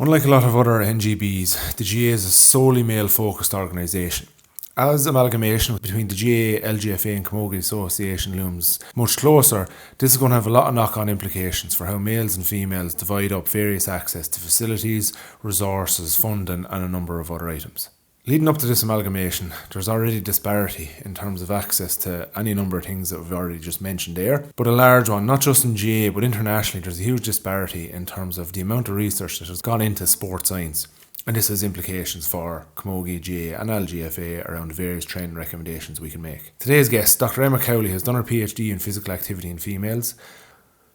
Unlike a lot of other NGBs, the GA is a solely male-focused organisation. As amalgamation between the GA, LGFA and Camogie Association looms much closer, this is going to have a lot of knock-on implications for how males and females divide up various access to facilities, resources, funding and a number of other items. Leading up to this amalgamation, there's already disparity in terms of access to any number of things that we've already just mentioned there, but a large one, not just in GA but internationally. There's a huge disparity in terms of the amount of research that has gone into sports science, and this has implications for Camogie, GA and LGFA around the various training recommendations we can make. Today's guest, Dr. Emma Cowey, has done her PhD in physical activity in females.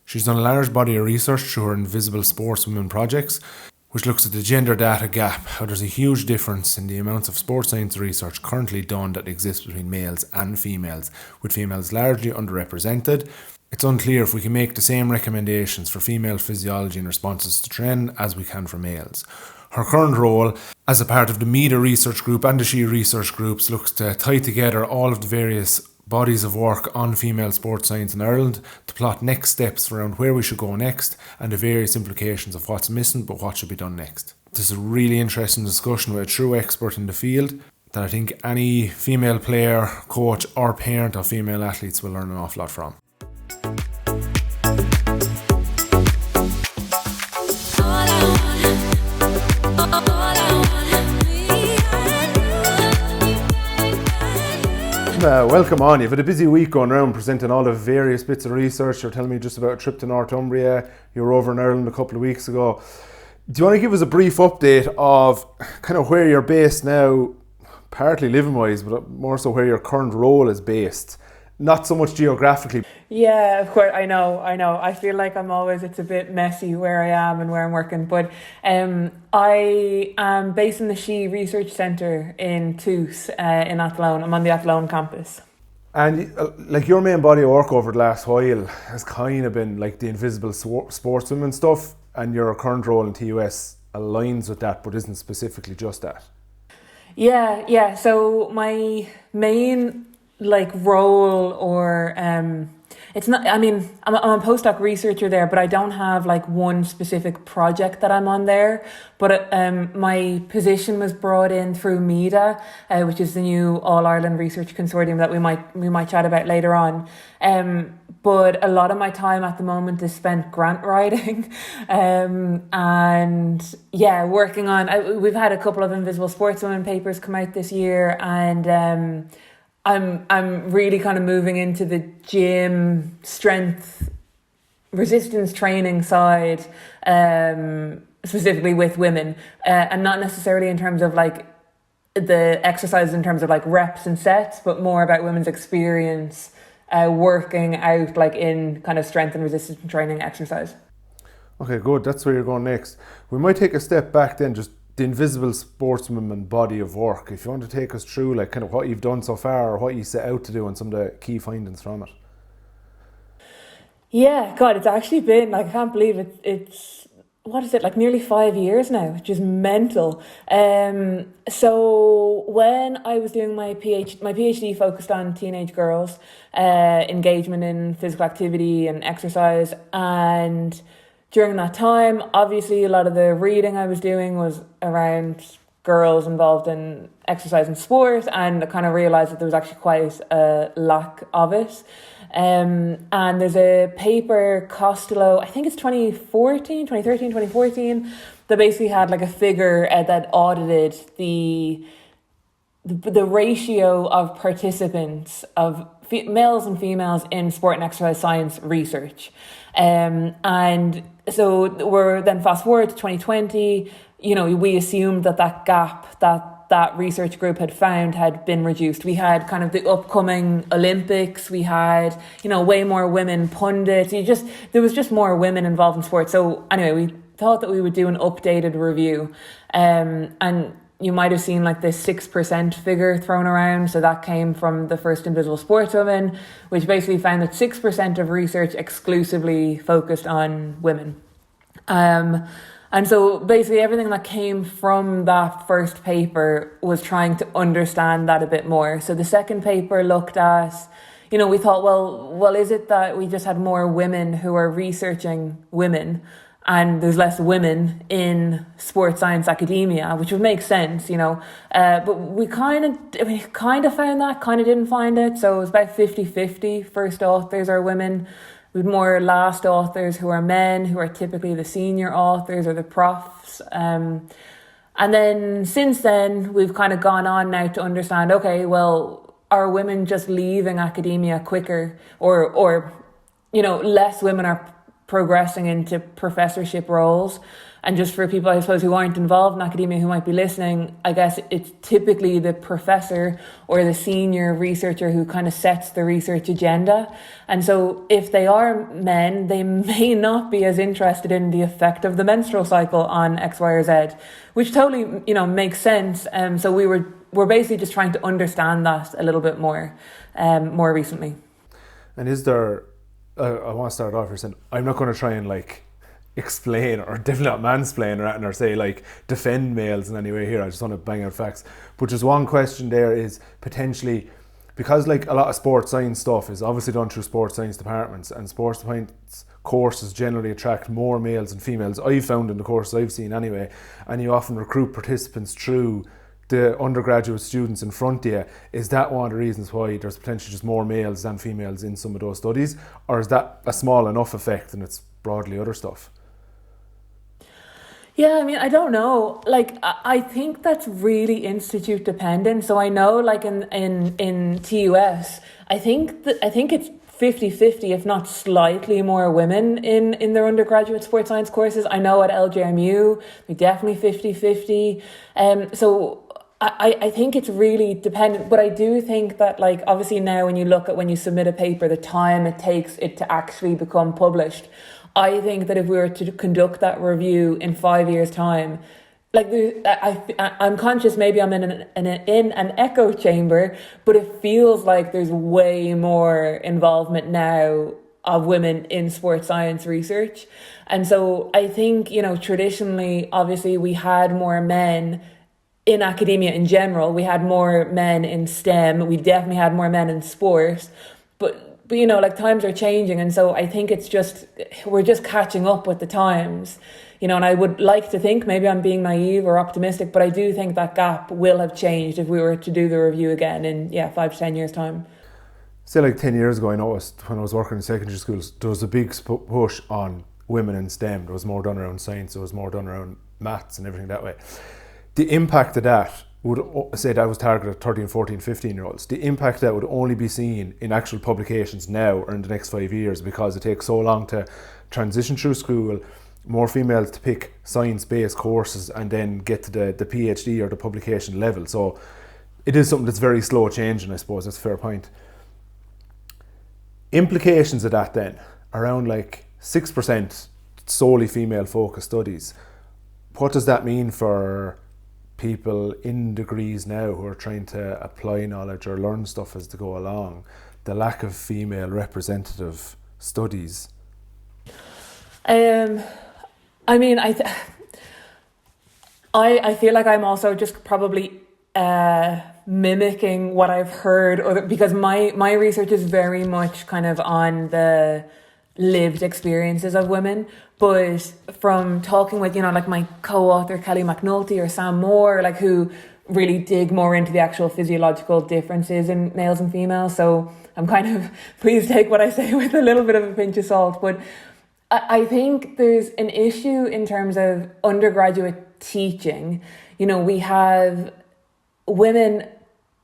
She's done a large body of research through her Invisible Sportswomen projects, which looks at the gender data gap, how there's a huge difference in the amounts of sports science research currently done that exists between males and females, with females largely underrepresented. It's unclear if we can make the same recommendations for female physiology and responses to training as we can for males. Her current role as a part of the MEDA research group and the SHE research groups looks to tie together all of the various bodies of work on female sports science in Ireland to plot next steps around where we should go next and the various implications of what's missing but what should be done next. This is a really interesting discussion with a true expert in the field that I think any female player, coach or parent of female athletes will learn an awful lot from. Welcome on. You've had a busy week going around presenting all the various bits of research. You're telling me just about a trip to Northumbria. You were over in Ireland a couple of weeks ago. Do you want to give us a brief update of kind of where you're based now, partly living-wise, but more so where your current role is based? Not so much geographically. Yeah, of course, I know. I feel like it's a bit messy where I am and where I'm working. But I am based in the SHE Research Centre in Toos in Athlone. I'm on the Athlone campus. And like your main body of work over the last while has kind of been like the invisible sportswomen stuff, and your current role in TUS aligns with that, but isn't specifically just that. Yeah. So my main role or it's not, I mean, I'm a postdoc researcher there, but I don't have one specific project that I'm on there. But my position was brought in through MEDA, which is the new All Ireland Research Consortium that we might chat about later on. But a lot of my time at the moment is spent grant writing, and working on. We've had a couple of Invisible Sportswomen papers come out this year, and I'm really kind of moving into the gym strength resistance training side, specifically with women, and not necessarily in terms of the exercises in terms of reps and sets, but more about women's experience working out in kind of strength and resistance training exercise. Okay, good. That's where you're going next. We might take a step back then, just the Invisible Sportswomen body of work. If you want to take us through kind of what you've done so far or what you set out to do and some of the key findings from it. Yeah, God, it's actually been, I can't believe it. It's, what is it, nearly 5 years now, which is mental. So when I was doing my PhD focused on teenage girls, engagement in physical activity and exercise, and during that time, obviously, a lot of the reading I was doing was around girls involved in exercise and sport, and I kind of realised that there was actually quite a lack of it. And there's a paper, Costello, I think it's 2013, 2014, that basically had a figure that audited the ratio of participants of males and females in sport and exercise science research. And so we're then fast forward to 2020, we assumed that gap that research group had found had been reduced. We had kind of the upcoming Olympics, we had, way more women pundits. There was just more women involved in sports. So anyway, we thought that we would do an updated review. And you might have seen the 6% figure thrown around. So that came from the first Invisible Sportswomen, which basically found that 6% of research exclusively focused on women. And so basically everything that came from that first paper was trying to understand that a bit more. So the second paper looked at, we thought, well, is it that we just had more women who are researching women? and there's less women in sports science academia, which would make sense, but we kind of found that, kind of didn't find it. So it was about 50-50. First authors are women, with more last authors who are men, who are typically the senior authors or the profs. And then since then, we've kind of gone on now to understand, okay, well, are women just leaving academia quicker, or less women are progressing into professorship roles? And just for people, I suppose, who aren't involved in academia who might be listening, I guess it's typically the professor or the senior researcher who kind of sets the research agenda. And so if they are men, they may not be as interested in the effect of the menstrual cycle on X, Y, or Z, which totally, makes sense. So we're basically just trying to understand that a little bit more recently. And is there, I want to start off here saying, I'm not going to try and explain or definitely not mansplain or say defend males in any way here. I just want to bang out facts. But just one question there is potentially, because a lot of sports science stuff is obviously done through sports science departments, and sports science courses generally attract more males than females, I've found in the courses I've seen anyway, and you often recruit participants through the undergraduate students in front of you. Is that one of the reasons why there's potentially just more males than females in some of those studies, or is that a small enough effect and it's broadly other stuff? Yeah, I mean, I don't know. I think that's really institute dependent. So I know, in TUS, I think it's 50-50, if not slightly more women in their undergraduate sports science courses. I know at LJMU, they're definitely 50-50. So I think it's really dependent. But I do think that, obviously now when you submit a paper, the time it takes it to actually become published, I think that if we were to conduct that review in 5 years' time, I'm conscious maybe I'm in an echo chamber, but it feels like there's way more involvement now of women in sports science research. And so I think, traditionally, obviously, we had more men in academia in general. We had more men in STEM. We definitely had more men in sports. But times are changing, and so I think we're just catching up with the times, and I would like to think, maybe I'm being naive or optimistic, but I do think that gap will have changed if we were to do the review again in 5 to 10 years time. Say 10 years ago, I noticed when I was working in secondary schools, there was a big push on women in STEM. There was more done around science, there was more done around maths and everything that way. The impact of that would say that was targeted at 13, 14, 15-year-olds. The impact that would only be seen in actual publications now or in the next 5 years, because it takes so long to transition through school, more females to pick science-based courses and then get to the PhD or the publication level. So it is something that's very slow changing, I suppose. That's a fair point. Implications of that then, around 6% solely female-focused studies. What does that mean for people in degrees now who are trying to apply knowledge or learn stuff as they go along, the lack of female representative studies? I mean, I feel like I'm also just probably mimicking what I've heard, because my research is very much kind of on the lived experiences of women. But from talking with, my co-author Kelly McNulty or Sam Moore, who really dig more into the actual physiological differences in males and females. So I'm kind of, please take what I say with a little bit of a pinch of salt. But I think there's an issue in terms of undergraduate teaching. We have women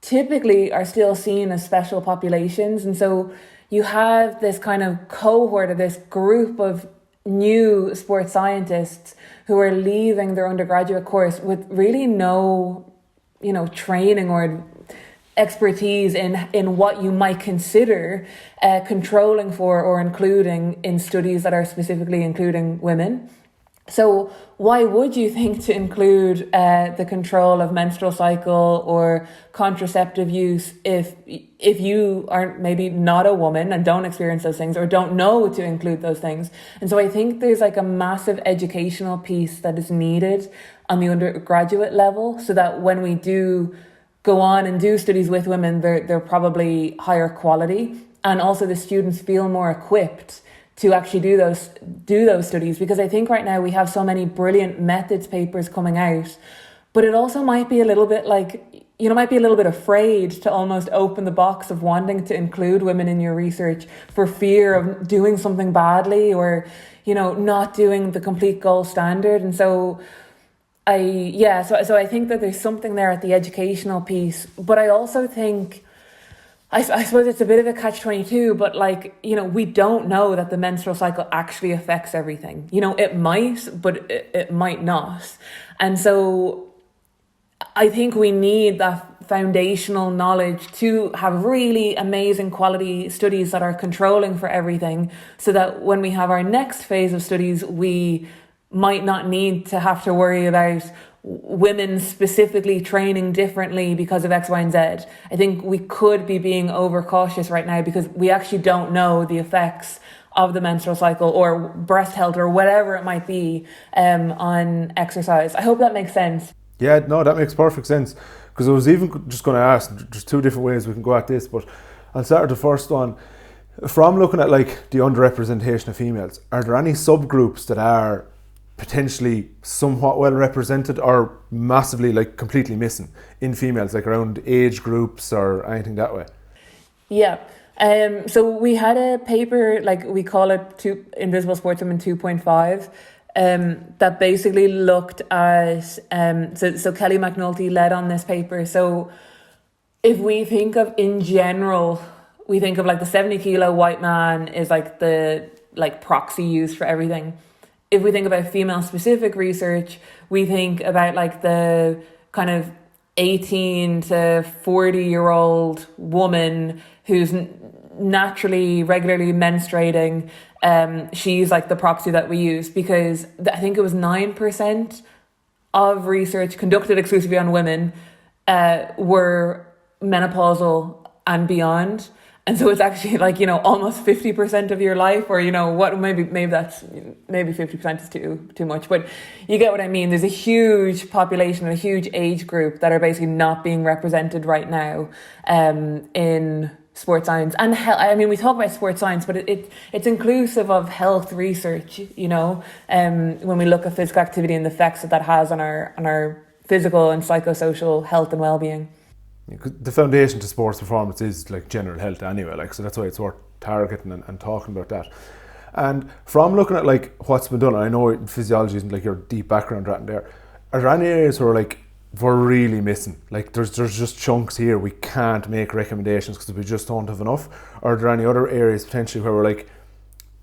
typically are still seen as special populations. And so you have this kind of cohort of this group of new sports scientists who are leaving their undergraduate course with really no, training or expertise in what you might consider controlling for or including in studies that are specifically including women. So why would you think to include the control of menstrual cycle or contraceptive use if you are maybe not a woman and don't experience those things or don't know to include those things? And so I think there's a massive educational piece that is needed on the undergraduate level, so that when we do go on and do studies with women, they're probably higher quality, and also the students feel more equipped to actually do those studies, because I think right now we have so many brilliant methods papers coming out, but it also might be a little bit like, might be a little bit afraid to almost open the box of wanting to include women in your research for fear of doing something badly, or, not doing the complete gold standard. And so so I think that there's something there at the educational piece, but I also think, I suppose it's a bit of a catch-22, but we don't know that the menstrual cycle actually affects everything. It might, but it might not. And so I think we need that foundational knowledge to have really amazing quality studies that are controlling for everything, so that when we have our next phase of studies, we might not need to have to worry about women specifically training differently because of X, Y, and Z. I think we could be being overcautious right now because we actually don't know the effects of the menstrual cycle or breast health or whatever it might be on exercise. I hope that makes sense. Yeah, no, that makes perfect sense. Because I was even just going to ask, there's two different ways we can go at this, but I'll start with the first one. From looking at the underrepresentation of females, are there any subgroups that are potentially somewhat well represented or massively completely missing in females, around age groups or anything that way? Yeah. So we had a paper, we call it Invisible Sportswomen 2.5, that basically looked at, so Kelly McNulty led on this paper. So if we think of, in general, we think of the 70 kilo white man is the proxy used for everything. If we think about female specific research, we think about the kind of 18 to 40-year-old woman who's naturally, regularly menstruating. She's the proxy that we use, because I think it was 9% of research conducted exclusively on women were menopausal and beyond. And so it's actually almost 50% of your life, or maybe 50% is too much, but you get what I mean. There's a huge population, a huge age group that are basically not being represented right now in sports science and health. I mean, we talk about sports science, but it's inclusive of health research. When we look at physical activity and the effects that has on our physical and psychosocial health and well-being. The foundation to sports performance is general health anyway, so that's why it's worth targeting and talking about that. And from looking at what's been done, and I know physiology isn't your deep background right in there, are there any areas where we're really missing? There's just chunks here we can't make recommendations because we just don't have enough? Or are there any other areas potentially where we're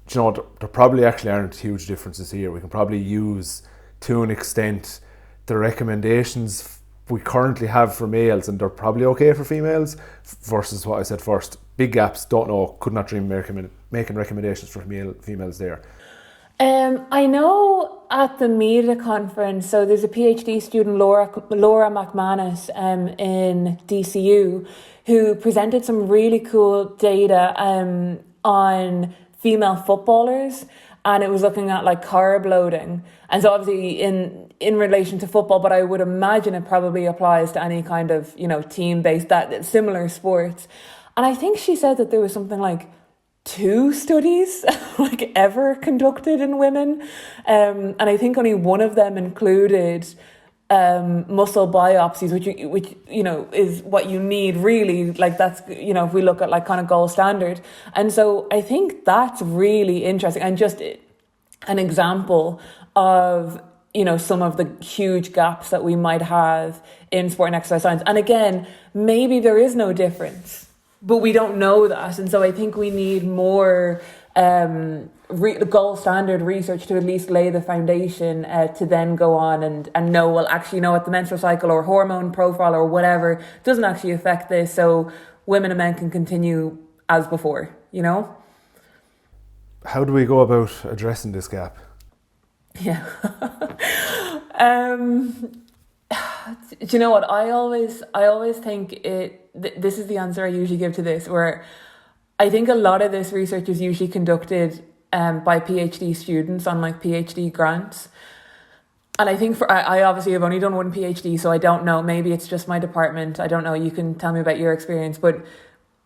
there probably actually aren't huge differences here? We can probably use, to an extent, the recommendations we currently have for males, and they're probably okay for females, versus what I said first, big gaps, don't know, could not dream making recommendations for females there. I know at the MEDA conference, so there's a PhD student, Laura McManus in DCU, who presented some really cool data on female footballers, and it was looking at carb loading. And so obviously in relation to football, but I would imagine it probably applies to any kind of, team-based, that similar sports. And I think she said that there was something 2 studies ever conducted in women. And I think only one of them included muscle biopsies, which is what you need really. That's, if we look at kind of gold standard. And so I think that's really interesting, and just an example of some of the huge gaps that we might have in sport and exercise science. And again, maybe there is no difference, but we don't know that. And so I think we need more gold standard research to at least lay the foundation to then go on and know, what the menstrual cycle or hormone profile or whatever doesn't actually affect this. So women and men can continue as before, How do we go about addressing this gap? Yeah. Do you know what? I always think this is the answer I usually give to this, where I think a lot of this research is usually conducted by PhD students on PhD grants. And I think I obviously have only done one PhD, so I don't know. Maybe it's just my department. I don't know. You can tell me about your experience. But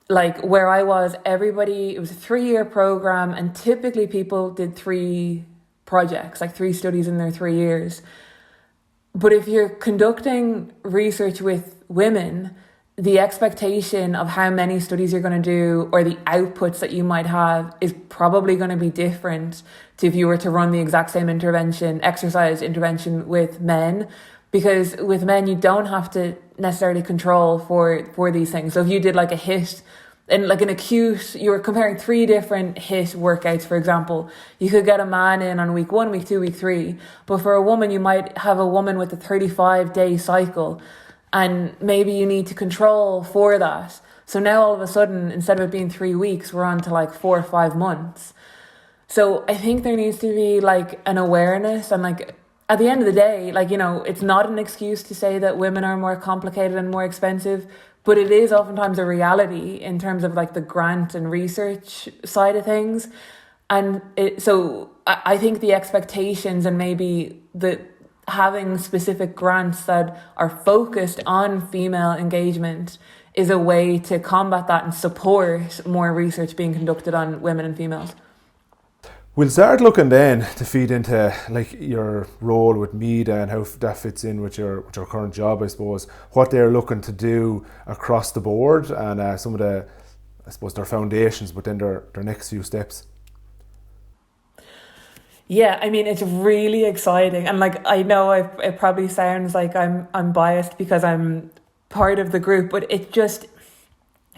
like where I was, it was a 3-year program, and typically people did 3 projects, like 3 studies in their 3 years. But if you're conducting research with women, the expectation of how many studies you're going to do or the outputs that you might have is probably going to be different to if you were to run the exact same exercise intervention with men. Because with men, you don't have to necessarily control for these things. So if you did like a HIIT, and like an acute, you were comparing 3 different HIIT workouts, for example, you could get a man in on week 1, week 2, week 3. But for a woman, you might have a woman with a 35-day cycle, and maybe you need to control for that. So now all of a sudden, instead of it being 3 weeks, we're on to like 4 or 5 months. So I think there needs to be like an awareness, and like at the end of the day, like, you know, it's not an excuse to say that women are more complicated and more expensive, but it is oftentimes a reality in terms of like the grant and research side of things. And so I think the expectations and maybe having specific grants that are focused on female engagement is a way to combat that and support more research being conducted on women and females. We'll start looking then to feed into like your role with MEDA and how that fits in with your current job, I suppose, what they're looking to do across the board, and some of the, I suppose, their foundations, but then their next few steps. Yeah, I mean, it's really exciting. And like, I know it probably sounds like I'm biased because I'm part of the group, but it just,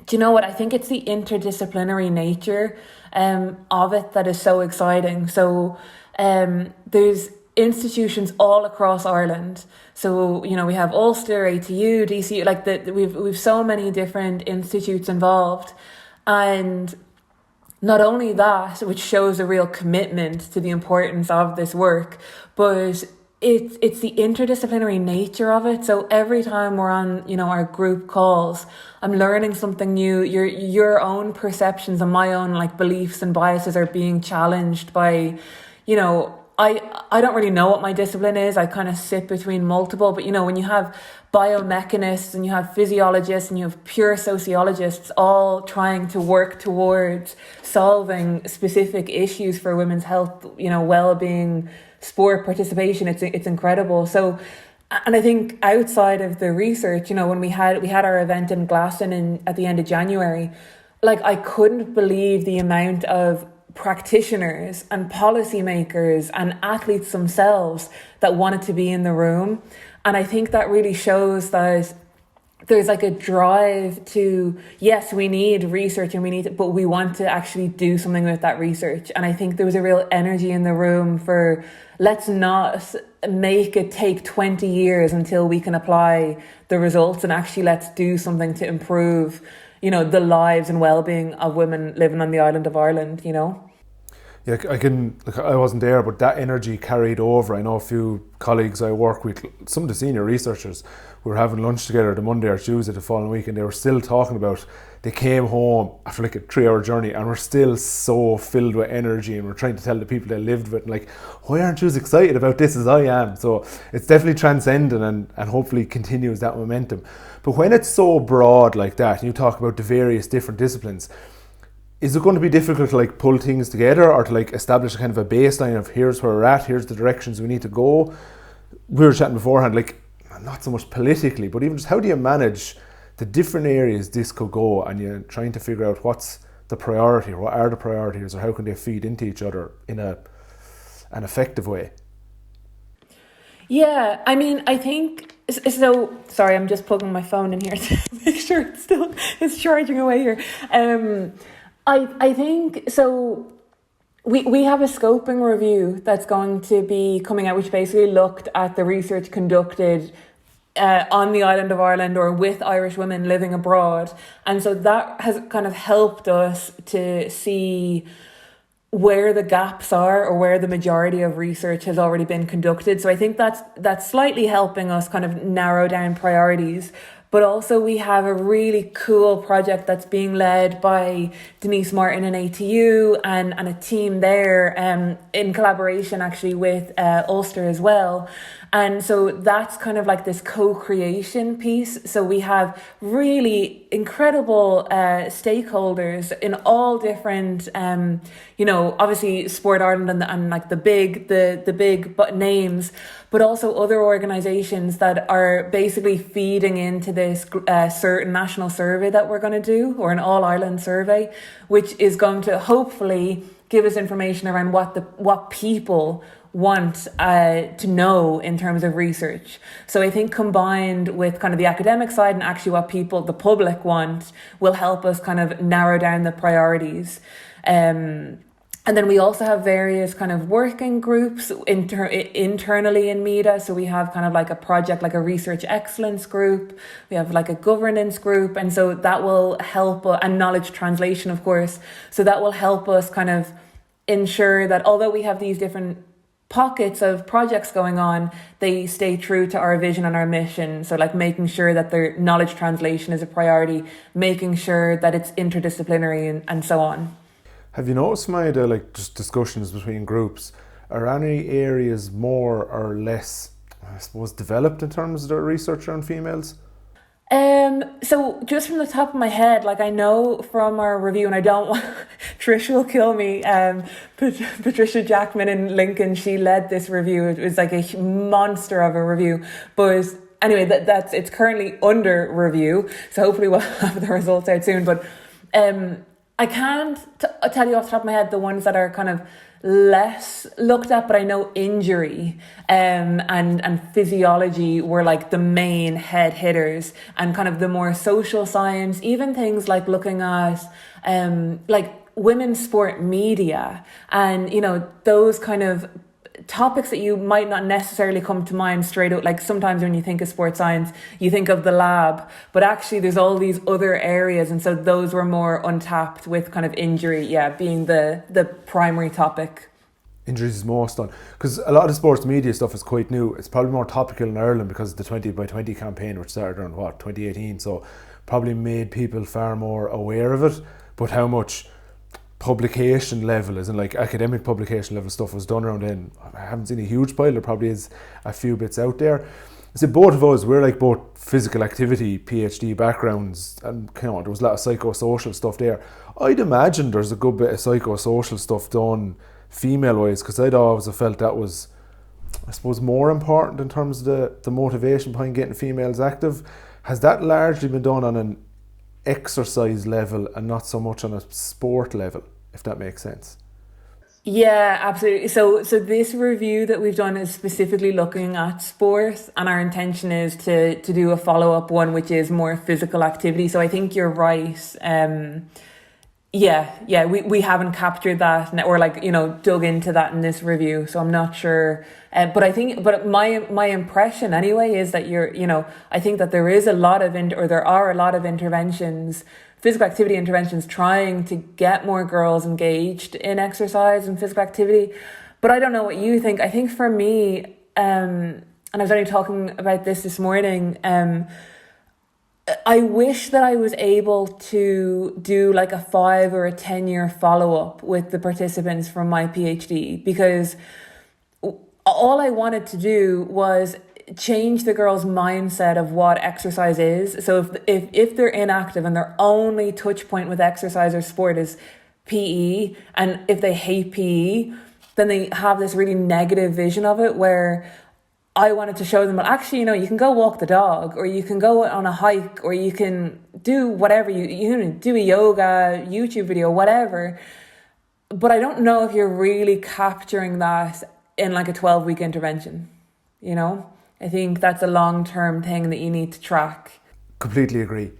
do you know what? I think it's the interdisciplinary nature of it that is so exciting. So there's institutions all across Ireland. So, you know, we have Ulster, ATU, DCU, like we've so many different institutes involved. And not only that, which shows a real commitment to the importance of this work, but it's the interdisciplinary nature of it. So every time we're on, you know, our group calls, I'm learning something new. Your own perceptions and my own like beliefs and biases are being challenged by, you know, I don't really know what my discipline is. I kind of sit between multiple, but you know, when you have biomechanists and you have physiologists and you have pure sociologists all trying to work towards solving specific issues for women's health, you know, well-being, sport participation, it's incredible. So, and I think outside of the research, you know, when we had our event in Glasson at the end of January, like I couldn't believe the amount of practitioners and policymakers and athletes themselves that wanted to be in the room. And I think that really shows that there's like a drive to, yes, we need research and but we want to actually do something with that research. And I think there was a real energy in the room for, let's not make it take 20 years until we can apply the results, and actually let's do something to improve, you know, the lives and well-being of women living on the island of Ireland, you know? Yeah, I wasn't there, but that energy carried over. I know a few colleagues I work with, some of the senior researchers, we were having lunch together the Monday or Tuesday the following week, and they were still talking about, they came home after like a 3-hour journey and were still so filled with energy, and we're trying to tell the people they lived with, like, why aren't you as excited about this as I am? So it's definitely transcending and hopefully continues that momentum. But when it's so broad like that, and you talk about the various different disciplines, is it going to be difficult to like pull things together or to like establish a kind of a baseline of here's where we're at, here's the directions we need to go? We were chatting beforehand, like not so much politically, but even just how do you manage the different areas this could go, and you're trying to figure out what's the priority, or what are the priorities, or how can they feed into each other in an effective way? Yeah, I mean, I think so. Sorry, I'm just plugging my phone in here to make sure it's charging away here. I think so. We have a scoping review that's going to be coming out, which basically looked at the research conducted on the island of Ireland or with Irish women living abroad. And so that has kind of helped us to see where the gaps are or where the majority of research has already been conducted. So I think that's slightly helping us kind of narrow down priorities. But also we have a really cool project that's being led by Denise Martin and ATU and a team there in collaboration actually with Ulster as well. And so that's kind of like this co-creation piece. So we have really incredible stakeholders in all different, obviously Sport Ireland and like the big names, but also other organisations that are basically feeding into this certain national survey that we're going to do, or an all-Ireland survey, which is going to hopefully give us information around what people want to know in terms of research. So I think combined with kind of the academic side and actually what the public want, will help us kind of narrow down the priorities. And then we also have various kind of working groups internally in MEDA. So we have kind of like a project, like a research excellence group. We have like a governance group. And so that will help, and knowledge translation, of course. So that will help us kind of ensure that although we have these different pockets of projects going on, they stay true to our vision and our mission. So like making sure that their knowledge translation is a priority, making sure that it's interdisciplinary and so on. Have you noticed, Maida, like just discussions between groups, are any areas more or less, I suppose, developed in terms of the research around females? So just from the top of my head, like I know from our review, and I don't want, Trish will kill me, Patricia Jackman in Lincoln, she led this review. It was like a monster of a review. But anyway, it's currently under review. So hopefully we'll have the results out soon. But I can't tell you off the top of my head the ones that are kind of less looked at, but I know injury and physiology were like the main head hitters, and kind of the more social science, even things like looking at like women's sport media and, those kind of topics that you might not necessarily come to mind straight out. Like sometimes when you think of sports science, you think of the lab, but actually there's all these other areas. And so those were more untapped, with kind of injury, being the primary topic. Injuries is most on, because a lot of sports media stuff is quite new. It's probably more topical in Ireland because of the 20 by 20 campaign, which started around 2018. So probably made people far more aware of it. But how much publication level, as in like academic publication level stuff, was done around then, I haven't seen a huge pile. There probably is a few bits out there. So both of us, we're like both physical activity PhD backgrounds, and there was a lot of psychosocial stuff there. I'd imagine there's a good bit of psychosocial stuff done female wise, because I'd always have felt that was, I suppose, more important in terms of the motivation behind getting females active. Has that largely been done on an exercise level and not so much on a sport level, if that makes sense? Yeah, absolutely. So this review that we've done is specifically looking at sport, and our intention is to do a follow-up one which is more physical activity. So I think you're right. We haven't captured that or dug into that in this review, so I'm not sure. But my impression anyway is that I think that there is a lot of there are a lot of interventions, physical activity interventions, trying to get more girls engaged in exercise and physical activity. But I don't know what you think. I think for me, and I was only talking about this morning, I wish that I was able to do like a 5 or a 10-year follow-up with the participants from my PhD, because all I wanted to do was change the girls' mindset of what exercise is. So if they're inactive and their only touch point with exercise or sport is PE, and if they hate PE, then they have this really negative vision of it, where I wanted to show them, well, actually, you can go walk the dog, or you can go on a hike, or you can do whatever, you do a yoga, YouTube video, whatever. But I don't know if you're really capturing that in like a 12-week intervention. I think that's a long-term thing that you need to track. Completely agree.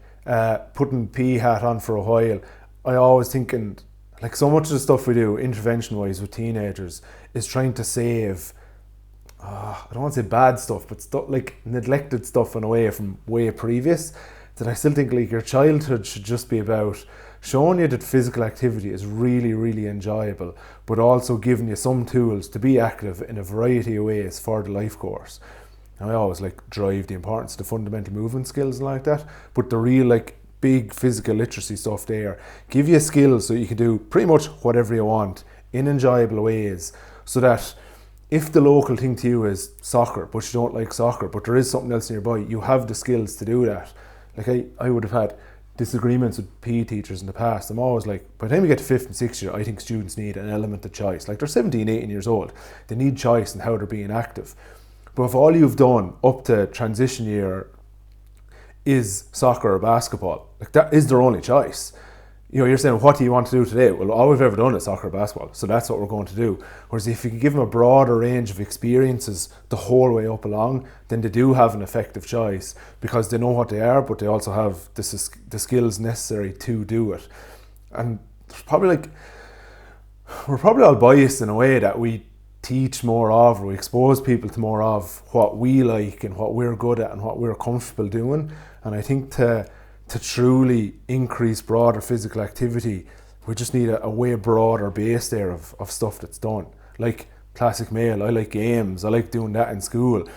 Putting PE hat on for a while, I always thinking, like, so much of the stuff we do intervention-wise with teenagers is trying to save, I don't want to say bad stuff, but stuff like neglected stuff in a way from way previous, that I still think like your childhood should just be about showing you that physical activity is really, really enjoyable, but also giving you some tools to be active in a variety of ways for the life course. And I always drive the importance of the fundamental movement skills and like that, but the real big physical literacy stuff there, give you skills so you can do pretty much whatever you want in enjoyable ways, so that if the local thing to you is soccer, but you don't like soccer, but there is something else nearby, you have the skills to do that. Like I would have had disagreements with PE teachers in the past. I'm always like, by the time we get to 5th and 6th year, I think students need an element of choice. Like they're 17, 18 years old. They need choice in how they're being active. But if all you've done up to transition year is soccer or basketball, like that is their only choice. You know, you're saying, what do you want to do today? Well, all we've ever done is soccer or basketball, so that's what we're going to do. Whereas if you can give them a broader range of experiences the whole way up along, then they do have an effective choice because they know what they are, but they also have the skills necessary to do it. And there's probably we're probably all biased in a way that we teach more of, or we expose people to more of what we like and what we're good at and what we're comfortable doing. And I think to truly increase broader physical activity, we just need a way broader base there of stuff that's done. Like classic male, I like games, I like doing that in school.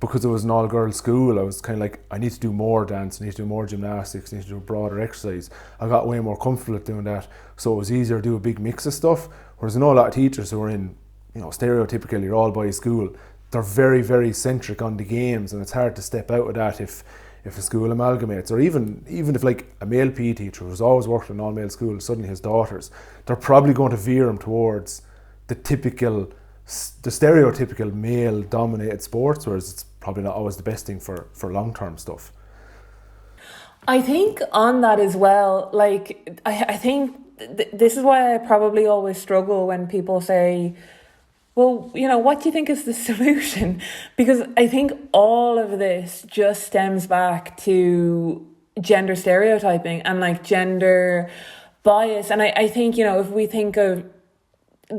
Because it was an all-girls school, I was kind of like, I need to do more dance, I need to do more gymnastics, I need to do broader exercise. I got way more comfortable at doing that, so it was easier to do a big mix of stuff. Whereas I know a lot of teachers who are in, you know, stereotypically you're all boys school, they're very, very centric on the games, and it's hard to step out of that if a school amalgamates, or even if like a male PE teacher who's always worked in an all-male school suddenly has daughters, they're probably going to veer him towards the stereotypical male-dominated sports, whereas it's probably not always the best thing for long-term stuff. I think on that as well, like I think this is why I probably always struggle when people say, well, you know, what do you think is the solution? Because I think all of this just stems back to gender stereotyping and like gender bias. And I think, you know, if we think of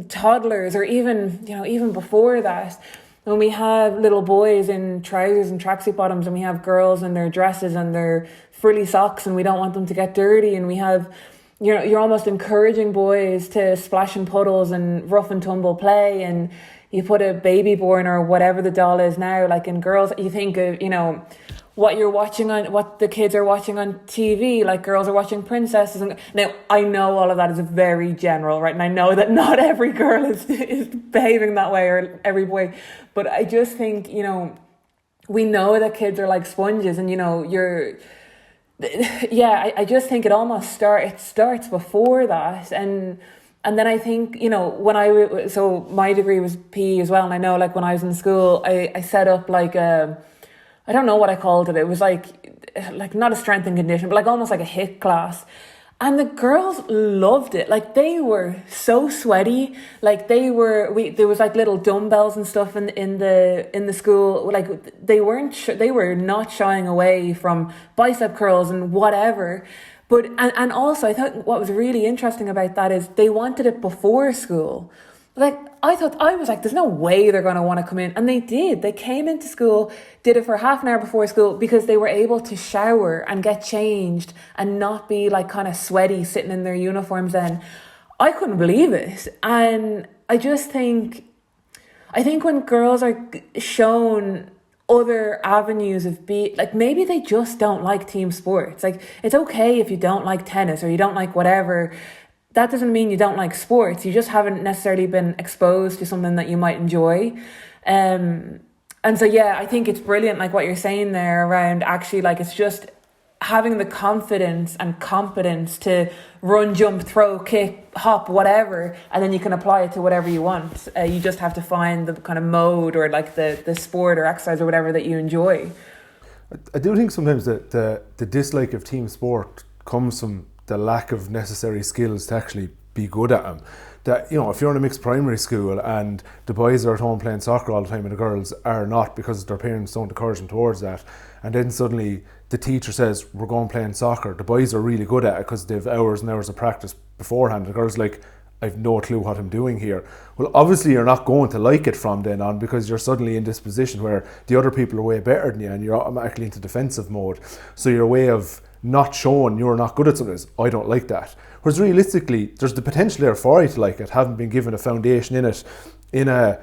toddlers or even before that, when we have little boys in trousers and tracksuit bottoms and we have girls in their dresses and their frilly socks and we don't want them to get dirty, and we have, you know, you're almost encouraging boys to splash in puddles and rough and tumble play, and you put a baby born or whatever the doll is now, like in girls, you think of, you know, what the kids are watching on TV, like girls are watching princesses. And now I know all of that is very general, right? And I know that not every girl is behaving that way, or every boy, but I just think, you know, we know that kids are like sponges, and you know, I just think it almost starts before that. And then I think, you know, so my degree was PE as well, and I know like when I was in school, I set up like I don't know what I called it. It was like not a strength and condition, but like almost like a HIIT class. And the girls loved it. Like they were so sweaty. Like there was like little dumbbells and stuff in the school. Like they were not shying away from bicep curls and whatever. But and also I thought what was really interesting about that is they wanted it before school. Like I was like, there's no way they're going to want to come in. And they did. They came into school, did it for half an hour before school because they were able to shower and get changed and not be like kind of sweaty sitting in their uniforms then. I couldn't believe it. And I think when girls are shown other avenues of like maybe they just don't like team sports. Like it's okay if you don't like tennis or you don't like whatever. That doesn't mean you don't like sports. You just haven't necessarily been exposed to something that you might enjoy. And so, yeah, I think it's brilliant, like what you're saying there around actually, like, it's just having the confidence and competence to run, jump, throw, kick, hop, whatever, and then you can apply it to whatever you want. You just have to find the kind of mode or like the sport or exercise or whatever that you enjoy. I do think sometimes that the dislike of team sport comes from the lack of necessary skills to actually be good at them. That, you know, if you're in a mixed primary school and the boys are at home playing soccer all the time and the girls are not because their parents don't encourage them towards that, and then suddenly the teacher says we're going playing soccer, the boys are really good at it because they've hours and hours of practice beforehand, the girls like, I've no clue what I'm doing here. Well, obviously you're not going to like it from then on because you're suddenly in this position where the other people are way better than you and you're automatically into defensive mode. So your way of not showing you're not good at something is, I don't like that. Whereas realistically, there's the potential there for you to like it, having been given a foundation in it, in a,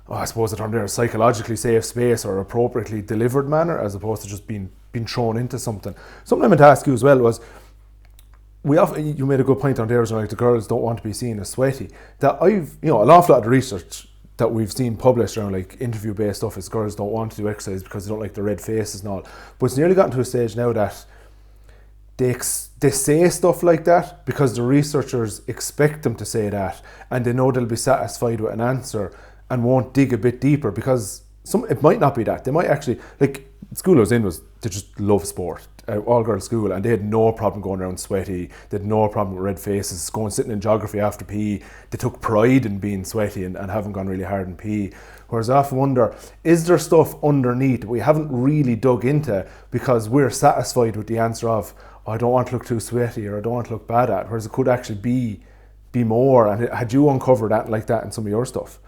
I suppose the term there, psychologically safe space or appropriately delivered manner, as opposed to just being thrown into something. Something I meant to ask you as well was, you made a good point on there, like the girls don't want to be seen as sweaty. That an awful lot of the research that we've seen published around like interview-based stuff is girls don't want to do exercise because they don't like the red faces and all. But it's nearly gotten to a stage now that they say stuff like that because the researchers expect them to say that, and they know they'll be satisfied with an answer and won't dig a bit deeper, because it might not be that. They might actually, like, the school I was in they just love sport, all girls school, and they had no problem going around sweaty. They had no problem with red faces, sitting in geography after PE. They took pride in being sweaty and having gone really hard in PE. Whereas I often wonder, is there stuff underneath that we haven't really dug into because we're satisfied with the answer of, oh, I don't want to look too sweaty, or I don't want to look bad at, whereas it could actually be more. And had you uncovered that like that in some of your stuff?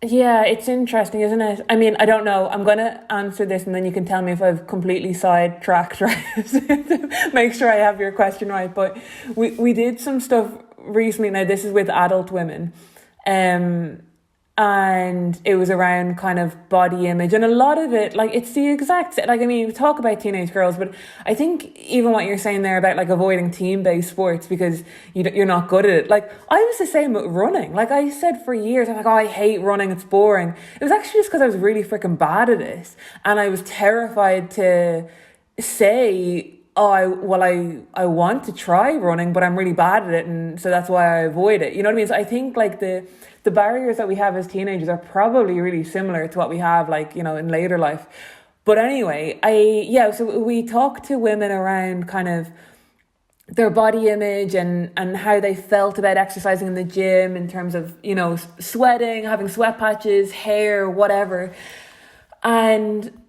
Yeah, it's interesting, isn't it? I mean, I don't know. I'm going to answer this and then you can tell me if I've completely sidetracked, right? To make sure I have your question right. But we did some stuff recently. Now, this is with adult women. And it was around kind of body image, and a lot of it, like, it's the exact, like, I mean, you talk about teenage girls, but I think even what you're saying there about like avoiding team-based sports because you're not good at it. Like, I was the same with running. Like, I said for years, I'm like, oh, I hate running, it's boring. It was actually just because I was really freaking bad at it, and I was terrified to say, oh, I want to try running, but I'm really bad at it, and so that's why I avoid it. You know what I mean? So I think like the barriers that we have as teenagers are probably really similar to what we have, like, you know, in later life. But anyway, so we talked to women around kind of their body image and how they felt about exercising in the gym in terms of, you know, sweating, having sweat patches, hair, whatever. And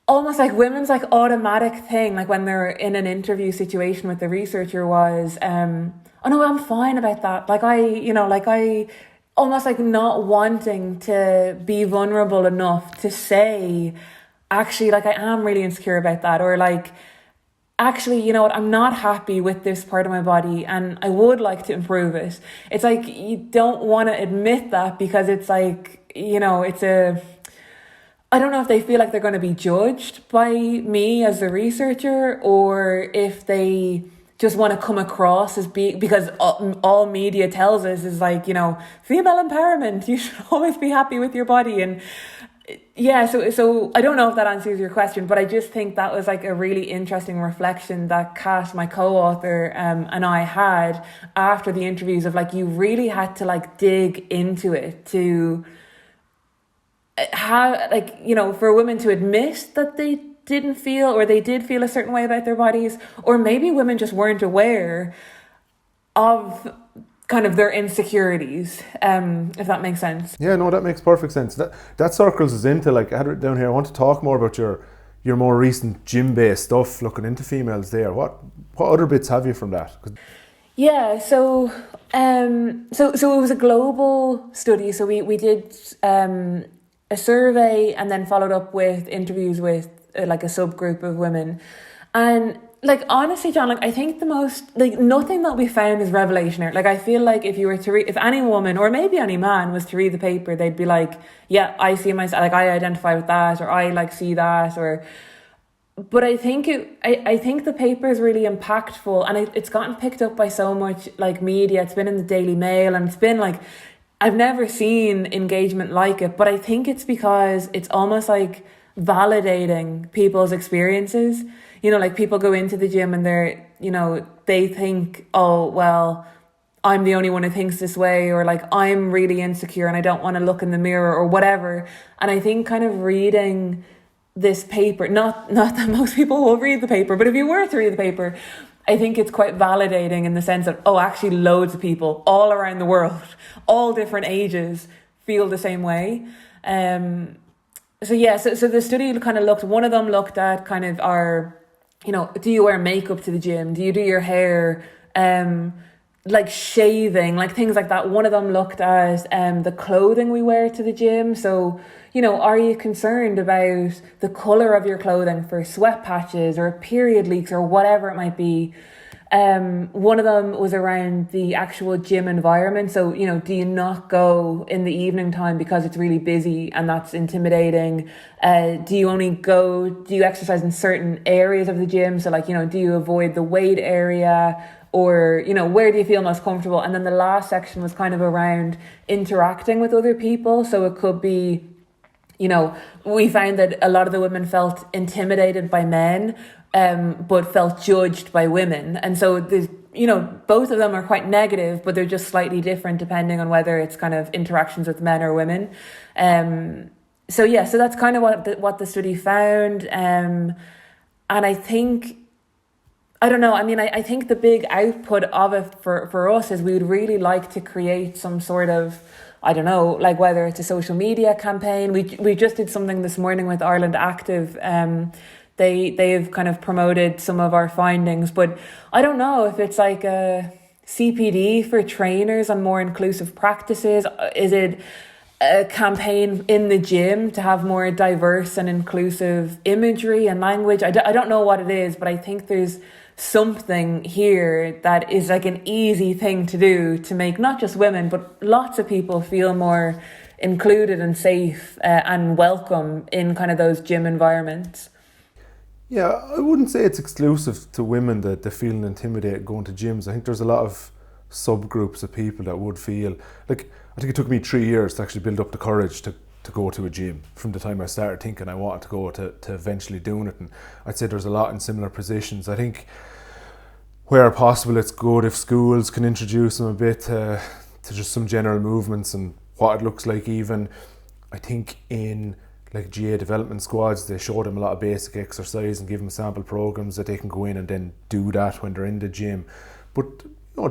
almost like women's like automatic thing, like when they're in an interview situation with the researcher was, oh no, I'm fine about that. Like I almost like not wanting to be vulnerable enough to say, actually, like, I am really insecure about that, or like, actually, you know what, I'm not happy with this part of my body and I would like to improve it. It's like you don't want to admit that because it's like, you know, I don't know if they feel like they're going to be judged by me as the researcher, or if they just want to come across as because all media tells us is like, you know, female empowerment, you should always be happy with your body. And yeah, so I don't know if that answers your question, but I just think that was like a really interesting reflection that Kat, my co-author, and I had after the interviews of like, you really had to like dig into it to how, like, you know, for women to admit that they didn't feel, or they did feel a certain way about their bodies, or maybe women just weren't aware of kind of their insecurities, if that makes sense. Yeah, no, that makes perfect sense. That circles us into, like, I had it down here, I want to talk more about your more recent gym-based stuff, looking into females there. What other bits have you from that? Yeah, so it was a global study. So we did a survey and then followed up with interviews with like a subgroup of women. And like, honestly, John, like, I think the most, like, nothing that we found is revelationary. Like, I feel like if you were to read, if any woman or maybe any man was to read the paper, they'd be like, yeah, I see myself, like, I identify with that, or I like see that, or, but I think I think the paper is really impactful, and it's gotten picked up by so much like media. It's been in the Daily Mail, and it's been like, I've never seen engagement like it, but I think it's because it's almost like validating people's experiences. You know, like, people go into the gym and they're, you know, they think, oh, well, I'm the only one who thinks this way, or like, I'm really insecure and I don't want to look in the mirror, or whatever. And I think kind of reading this paper, not that most people will read the paper, but if you were to read the paper, I think it's quite validating in the sense that, oh, actually loads of people all around the world, all different ages, feel the same way. So the study kind of looked, one of them looked at kind of our, you know, do you wear makeup to the gym? Do you do your hair? Like shaving, like things like that. One of them looked at the clothing we wear to the gym. So, you know, are you concerned about the colour of your clothing for sweat patches or period leaks or whatever it might be? One of them was around the actual gym environment. So, do you not go in the evening time because it's really busy and that's intimidating? Do you exercise in certain areas of the gym? So do you avoid the weight area? Or, where do you feel most comfortable? And then the last section was kind of around interacting with other people. So it could be, we found that a lot of the women felt intimidated by men, but felt judged by women. And so there's, both of them are quite negative, but they're just slightly different depending on whether it's kind of interactions with men or women. So that's kind of what the study found. And I think, I don't know, I think the big output of it for us is we would really like to create some sort of, I don't know, like whether it's a social media campaign. We just did something this morning with Ireland Active. They've kind of promoted some of our findings, but I don't know if it's like a CPD for trainers on more inclusive practices. Is it a campaign in the gym to have more diverse and inclusive imagery and language? I don't know what it is, but I think there's something here that is like an easy thing to do to make not just women, but lots of people feel more included and safe and welcome in kind of those gym environments. Yeah, I wouldn't say it's exclusive to women that they're feeling intimidated going to gyms. I think there's a lot of subgroups of people that would feel like, I think it took me 3 years to actually build up the courage to go to a gym from the time I started thinking I wanted to go to eventually doing it. And I'd say there's a lot in similar positions. I think where possible it's good if schools can introduce them a bit to just some general movements and what it looks like. Even I think in like GA development squads, they show them a lot of basic exercise and give them sample programs that they can go in and then do that when they're in the gym. But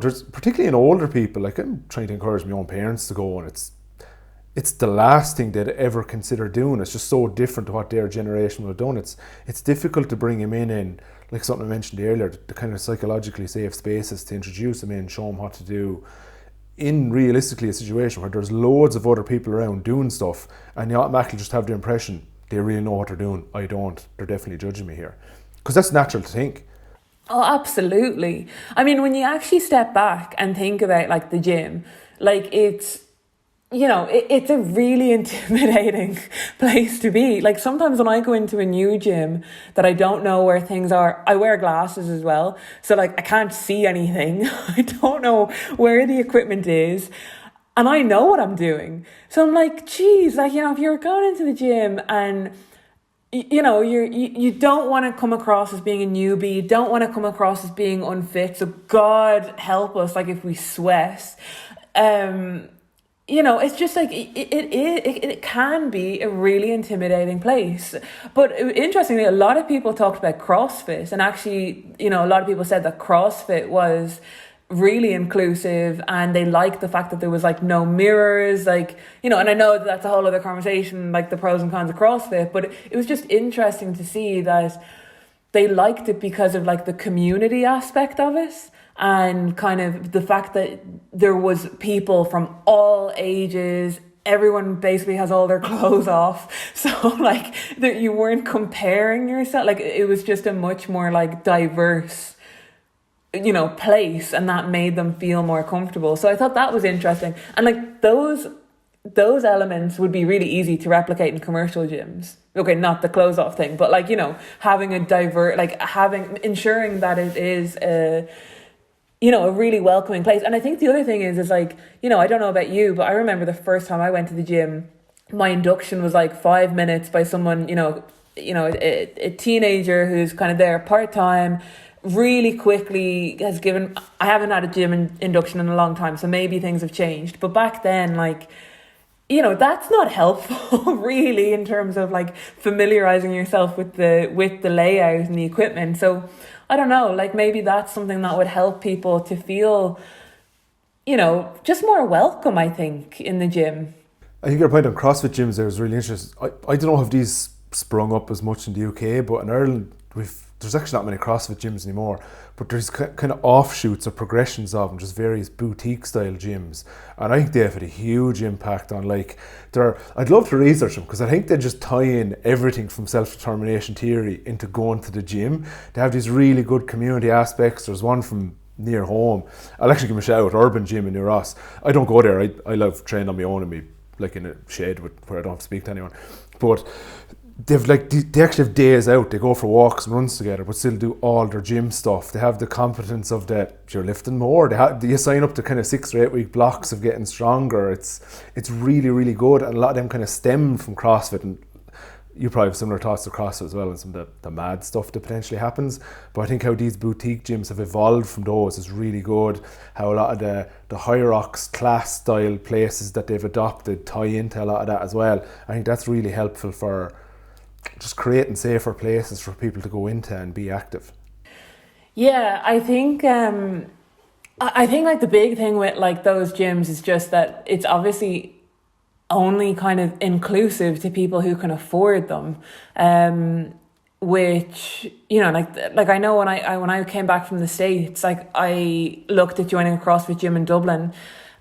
there's particularly in older people, like I'm trying to encourage my own parents to go, and it's the last thing they'd ever consider doing. It's just so different to what their generation would have done. It's difficult to bring them in like something I mentioned earlier, the kind of psychologically safe spaces to introduce them in, show them what to do in realistically a situation where there's loads of other people around doing stuff and you automatically just have the impression they really know what they're doing. I don't. They're definitely judging me here. Because that's natural to think. Oh, absolutely. When you actually step back and think about like the gym, like it's a really intimidating place to be. Like sometimes when I go into a new gym that I don't know where things are, I wear glasses as well. So like I can't see anything. I don't know where the equipment is. And I know what I'm doing. So I'm like, geez, like, if you're going into the gym and you don't want to come across as being a newbie, you don't want to come across as being unfit. So God help us, like if we sweat, it's just like it can be a really intimidating place. But interestingly, a lot of people talked about CrossFit, and actually, a lot of people said that CrossFit was really inclusive and they liked the fact that there was like no mirrors, like, and I know that's a whole other conversation, like the pros and cons of CrossFit, but it was just interesting to see that they liked it because of like the community aspect of it. And kind of the fact that there was people from all ages, everyone basically has all their clothes off. So like that you weren't comparing yourself. Like it was just a much more like diverse, place, and that made them feel more comfortable. So I thought that was interesting. And like those elements would be really easy to replicate in commercial gyms. Okay, not the clothes off thing, but like, having ensuring that it is a really welcoming place. And I think the other thing is like, I don't know about you, but I remember the first time I went to the gym, my induction was like 5 minutes by someone, a teenager who's kind of there part-time, really quickly I haven't had a gym induction in a long time, so maybe things have changed. But back then, like, that's not helpful really in terms of like familiarizing yourself with the layout and the equipment. So I don't know, like maybe that's something that would help people to feel, just more welcome, I think, in the gym. I think your point on CrossFit gyms there is really interesting. I don't know if these sprung up as much in the UK, but in Ireland there's actually not many CrossFit gyms anymore, but there's kind of offshoots or progressions of them, just various boutique style gyms, and I think they have had a huge impact on I'd love to research them, because I think they just tie in everything from self-determination theory into going to the gym. They have these really good community aspects. There's one from near home, I'll actually give them a shout out, Urban Gym in New Ross. I don't go there, I love training on my own in a shed where I don't have to speak to anyone, but they actually have days out. They go for walks and runs together, but still do all their gym stuff. They have the competence of you're lifting more. You sign up to kind of 6 or 8 week blocks of getting stronger. It's really, really good, and a lot of them kind of stem from CrossFit. And you probably have similar thoughts to CrossFit as well, and some of the mad stuff that potentially happens. But I think how these boutique gyms have evolved from those is really good. How a lot of the hierarchs class style places that they've adopted tie into a lot of that as well. I think that's really helpful for just creating safer places for people to go into and be active. Yeah, I think like the big thing with like those gyms is just that it's obviously only kind of inclusive to people who can afford them, which, you know, like I know when I came back from the States, like I looked at joining a CrossFit gym in Dublin,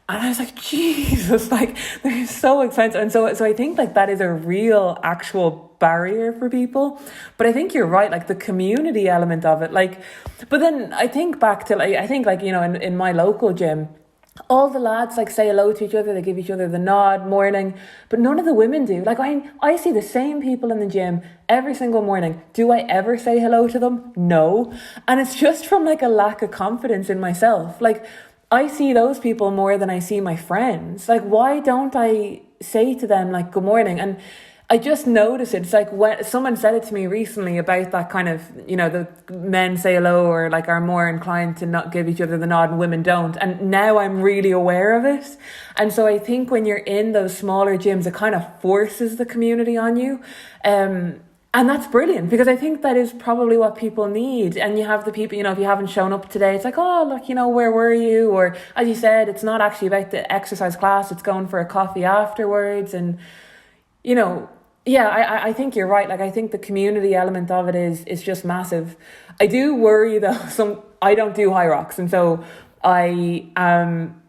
and I was like, Jesus, like they're so expensive. And so I think like that is a real actual barrier for people. But I think you're right, like the community element of it, like, but then I think back to like, I think like, you know, in my local gym, all the lads like say hello to each other, they give each other the nod morning, but none of the women do. Like I see the same people in the gym every single morning. Do I ever say hello to them? No. And it's just from like a lack of confidence in myself. Like I see those people more than I see my friends. Like, why don't I say to them like good morning? And I just noticed it. It's like when someone said it to me recently about that kind of, you know, the men say hello or like are more inclined to not give each other the nod and women don't. And now I'm really aware of it. And so I think when you're in those smaller gyms, it kind of forces the community on you. And that's brilliant, because I think that is probably what people need. And you have the people, you know, if you haven't shown up today, it's like, oh, look, you know, where were you? Or as you said, it's not actually about the exercise class, it's going for a coffee afterwards. And, you know, yeah, I think you're right. Like, I think the community element of it is just massive. I do worry though, I don't do high rocks. And so I am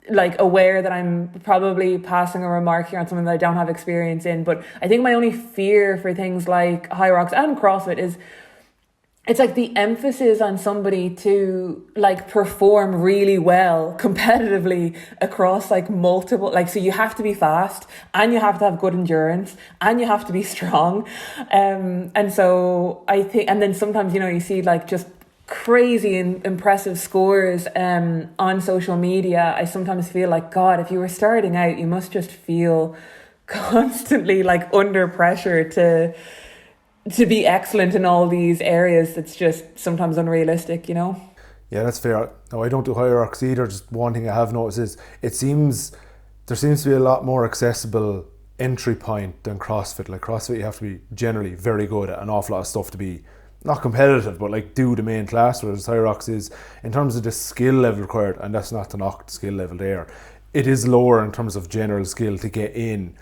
like aware that I'm probably passing a remark here on something that I don't have experience in. But I think my only fear for things like high rocks and CrossFit is it's like the emphasis on somebody to like perform really well competitively across like multiple, like, so you have to be fast and you have to have good endurance and you have to be strong. And so I think, and then sometimes, you know, you see like just crazy and impressive scores on social media. I sometimes feel like, God, if you were starting out, you must just feel constantly like under pressure to be excellent in all these areas. That's just sometimes unrealistic, you know? Yeah, that's fair. No, I don't do hierarchs either. Just one thing I have noticed is there seems to be a lot more accessible entry point than CrossFit. Like CrossFit, you have to be generally very good at an awful lot of stuff to be not competitive, but like do the main class, whereas hierarchs is, in terms of the skill level required, and that's not to knock the skill level there, it is lower in terms of general skill to get in.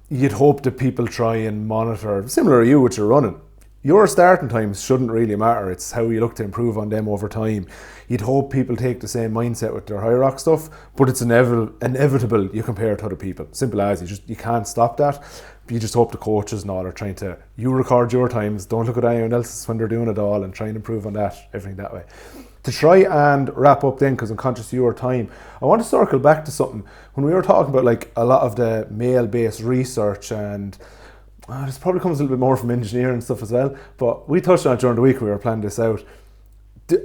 You'd hope that people try and monitor, similar to you with your running. Your starting times shouldn't really matter, it's how you look to improve on them over time. You'd hope people take the same mindset with their high rock stuff, but it's inevitable you compare to other people. Simple as, you can't stop that. You just hope the coaches and all are trying to, you record your times, don't look at anyone else's when they're doing it all, and try and improve on that, everything that way. To try and wrap up then, because I'm conscious of your time, I want to circle back to something. When we were talking about like a lot of the male-based research, and this probably comes a little bit more from engineering and stuff as well, but we touched on it during the week when we were planning this out.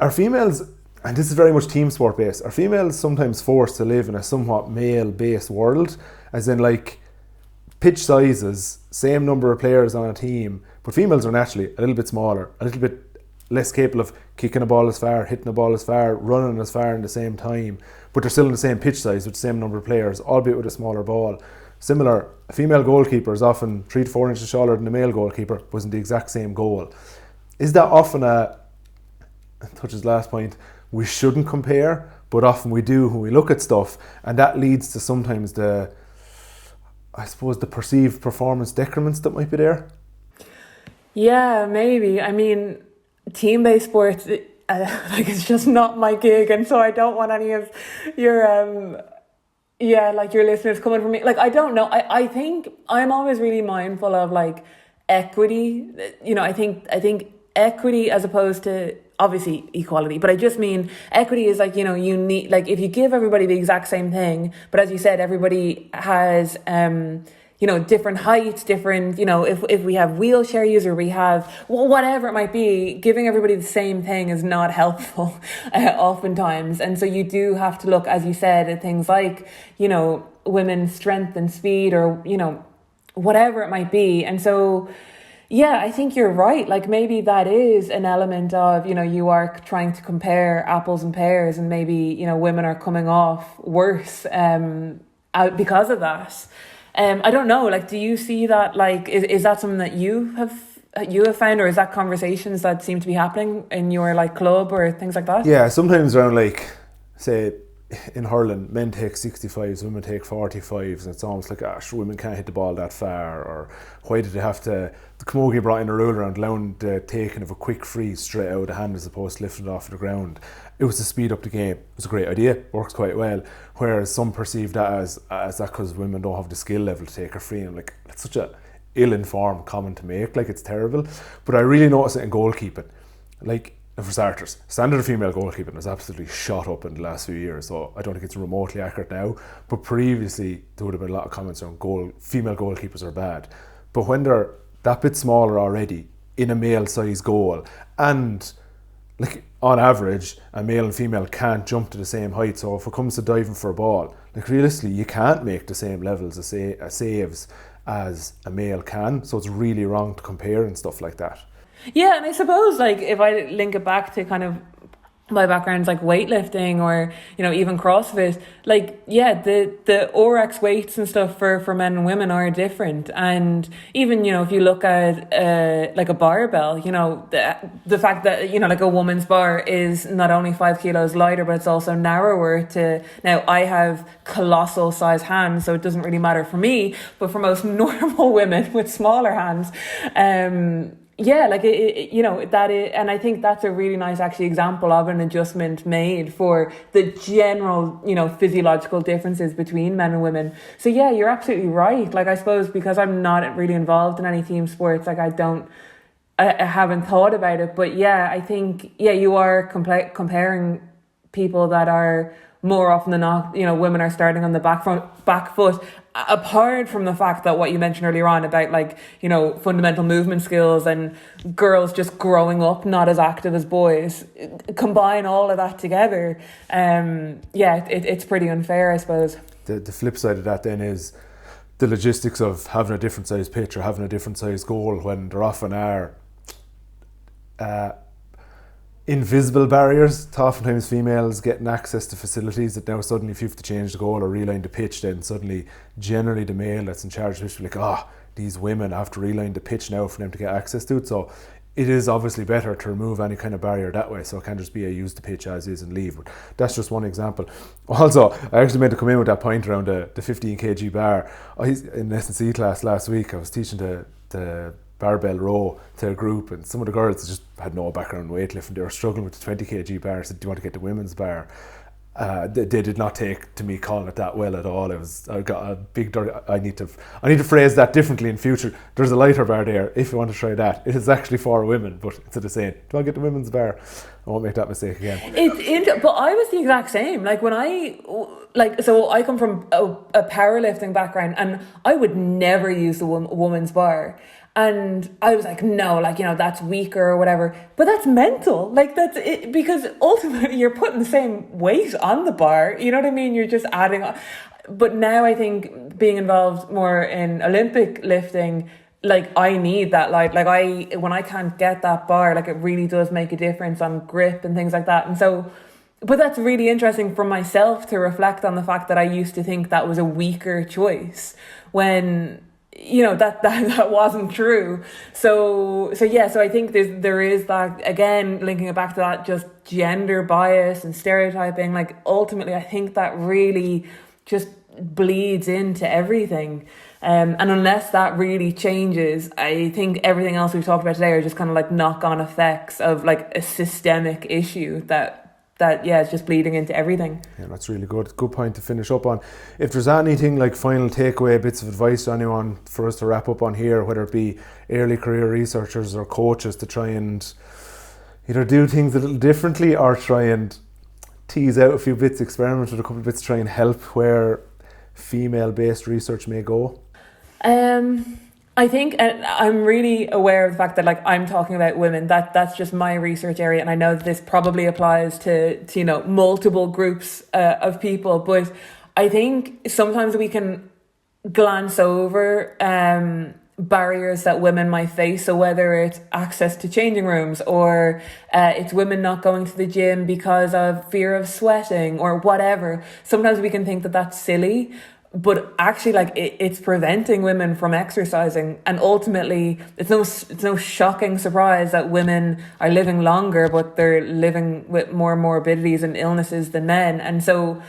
Are females, and this is very much team sport based, are females sometimes forced to live in a somewhat male-based world? As in like pitch sizes, same number of players on a team, but females are naturally a little bit smaller, a little bit less capable of kicking a ball as far, hitting a ball as far, running as far in the same time, but they're still in the same pitch size with the same number of players, albeit with a smaller ball. Similar, a female goalkeeper is often 3 to 4 inches shorter than a male goalkeeper, was in the exact same goal. Is that often touches last point, we shouldn't compare, but often we do when we look at stuff, and that leads to sometimes the perceived performance decrements that might be there? Yeah, maybe. I mean, team-based sports, like it's just not my gig, and so I don't want any of your yeah, like your listeners coming from me. Like I don't know. I think I'm always really mindful of like equity. I think equity as opposed to obviously equality, but I just mean equity is like, you need, like if you give everybody the exact same thing, but as you said, everybody has different heights, different, if we have wheelchair user, we have, well, whatever it might be, giving everybody the same thing is not helpful oftentimes. And so you do have to look, as you said, at things like, women's strength and speed, or, whatever it might be. And so, yeah, I think you're right. Like maybe that is an element of, you are trying to compare apples and pears, and maybe, women are coming off worse out because of that. I don't know, like, do you see that, like, is that something that you have found, or is that conversations that seem to be happening in your like club or things like that? Yeah, sometimes around like, say, in hurling, men take 65s, women take 45s, and it's almost like, women can't hit the ball that far, or why did they have to, the Camogie brought in a rule around allowing the taking of a quick free straight out of the hand as opposed to lifting it off the ground. It was to speed up the game. It was a great idea, works quite well, whereas some perceive that as that because women don't have the skill level to take a free, and I'm like, it's such a ill-informed comment to make, like it's terrible. But I really notice it in goalkeeping. Like, for starters, standard of female goalkeeping has absolutely shot up in the last few years, so I don't think it's remotely accurate now, but previously there would have been a lot of comments on female goalkeepers are bad. But when they're that bit smaller already in a male size goal, and like on average a male and female can't jump to the same height, so if it comes to diving for a ball, like realistically you can't make the same levels of saves as a male can, so it's really wrong to compare and stuff like that. Yeah, and I suppose like if I link it back to kind of my background's like weightlifting, or even CrossFit, like the RX weights and stuff for men and women are different. And even if you look at like a barbell, the fact that like a woman's bar is not only 5 kilos lighter, but it's also narrower. To now I have colossal size hands, so it doesn't really matter for me, but for most normal women with smaller hands, yeah, like that is, and I think that's a really nice actually example of an adjustment made for the general physiological differences between men and women. So yeah, you're absolutely right. Like I suppose because I'm not really involved in any team sports, like I haven't thought about it, but yeah, I think you are comparing people that are more often than not, women are starting on the back foot, apart from the fact that what you mentioned earlier on about like, fundamental movement skills and girls just growing up not as active as boys, combine all of that together. It's pretty unfair, I suppose. The flip side of that then is the logistics of having a different size pitch or having a different size goal, when there often are invisible barriers to oftentimes females getting access to facilities, that now suddenly if you have to change the goal or reline the pitch, then suddenly generally the male that's in charge of the pitch will be like, these women have to reline the pitch now for them to get access to it. So it is obviously better to remove any kind of barrier that way, so it can just be a use the pitch as is and leave. But that's just one example. Also, I actually meant to come in with that point around the 15 kg bar. In S&C class last week, I was teaching the barbell row to a group, and some of the girls just had no background in weightlifting. They were struggling with the 20 kg bar. I said, do you want to get the women's bar? They did not take to me calling it that well at all. I got a big dirty, I need to phrase that differently in future. There's a lighter bar there if you want to try that. It is actually for women, but instead of saying, do you want to get the women's bar? I won't make that mistake again. But I was the exact same. Like when so I come from a powerlifting background, and I would never use the woman's bar. And I was like, no, like, that's weaker or whatever. But that's mental. Like, that's it, because ultimately you're putting the same weight on the bar. You know what I mean? You're just adding on. But now I think being involved more in Olympic lifting, like, I need that light. Like, when I can't get that bar, like, it really does make a difference on grip and things like that. And so, but that's really interesting for myself to reflect on the fact that I used to think that was a weaker choice when that wasn't true. So I think there is that, again, linking it back to that just gender bias and stereotyping. Like ultimately I think that really just bleeds into everything. And unless that really changes, I think everything else we've talked about today are just kind of like knock-on effects of like a systemic issue that is just bleeding into everything. Yeah, that's really good. Good point to finish up on. If there's anything like final takeaway, bits of advice to anyone for us to wrap up on here, whether it be early career researchers or coaches to try and either do things a little differently or try and tease out a few bits, experiment with a couple of bits, try and help where female-based research may go? I think, and I'm really aware of the fact that like I'm talking about women, that's just my research area, and I know that this probably applies to you know, multiple groups of people, but I think sometimes we can glance over barriers that women might face. So whether it's access to changing rooms, or it's women not going to the gym because of fear of sweating or whatever, sometimes we can think that that's silly. But actually, like it's preventing women from exercising, and ultimately, it's no shocking surprise that women are living longer, but they're living with more morbidities and illnesses than men. And so,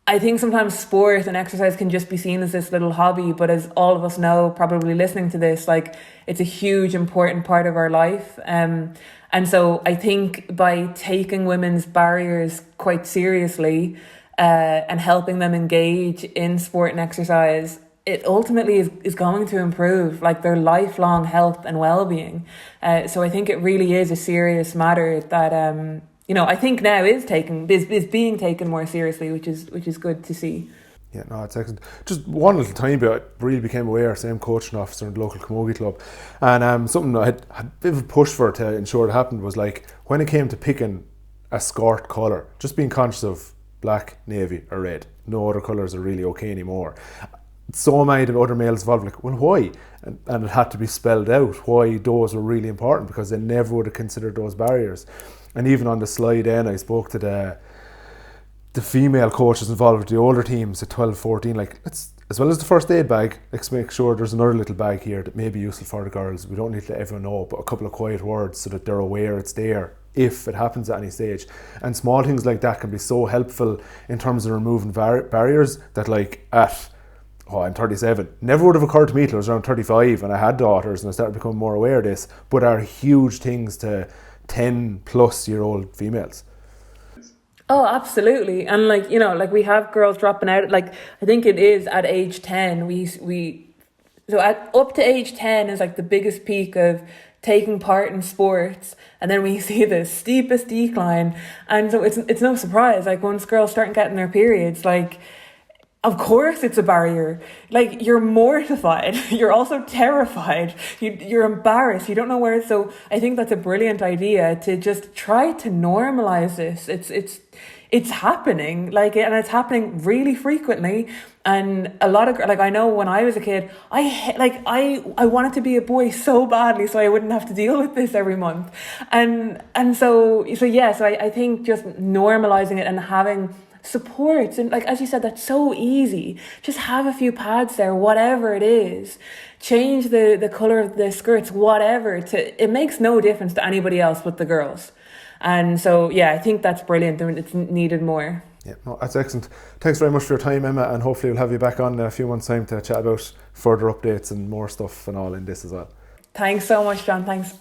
I think sometimes sport and exercise can just be seen as this little hobby, but as all of us know, probably listening to this, like it's a huge, important part of our life. And so, I think by taking women's barriers quite seriously, and helping them engage in sport and exercise, it ultimately is going to improve like their lifelong health and well-being. So I think it really is a serious matter that you know, I think now is being taken more seriously, which is good to see. Yeah, no, it's excellent. Just one little tiny bit, I really became aware, same coaching officer in the local camogie club, and something I had a bit of a push for to ensure it happened was like when it came to picking a skirt colour, just being conscious of black, navy or red. No other colours are really okay anymore. So many of the other males involved like, well, why? And it had to be spelled out why those were really important, because they never would have considered those barriers. And even on the slide then, I spoke to the female coaches involved with the older teams at 12, 14, like, let's, as well as the first aid bag, let's make sure there's another little bag here that may be useful for the girls. We don't need to let everyone know, but a couple of quiet words so that they're aware it's there if it happens at any stage. And small things like that can be so helpful in terms of removing barriers that, like, I'm 37, never would have occurred to me till I was around 35 and I had daughters and I started becoming more aware of this, but are huge things to 10 plus year old females. Oh, absolutely. And like, you know, like we have girls dropping out, like I think it is at age 10, up to age 10 is like the biggest peak of taking part in sports, and then we see the steepest decline. And so it's no surprise, like once girls start getting their periods, like of course it's a barrier. Like you're mortified, you're also terrified, you're embarrassed, you don't know where. So I think that's a brilliant idea to just try to normalize this. It's happening, like, and it's happening really frequently. And a lot of, like, I know when I was a kid, I wanted to be a boy so badly so I wouldn't have to deal with this every month. And so I think just normalizing it and having supports, and like, as you said, that's so easy. Just have a few pads there, whatever it is. Change the colour of the skirts, whatever. It makes no difference to anybody else but the girls. And so, yeah, I think that's brilliant. I mean, it's needed more. Yeah, no, that's excellent. Thanks very much for your time, Emma, and hopefully we'll have you back on in a few months' time to chat about further updates and more stuff and all in this as well. Thanks so much, John. Thanks.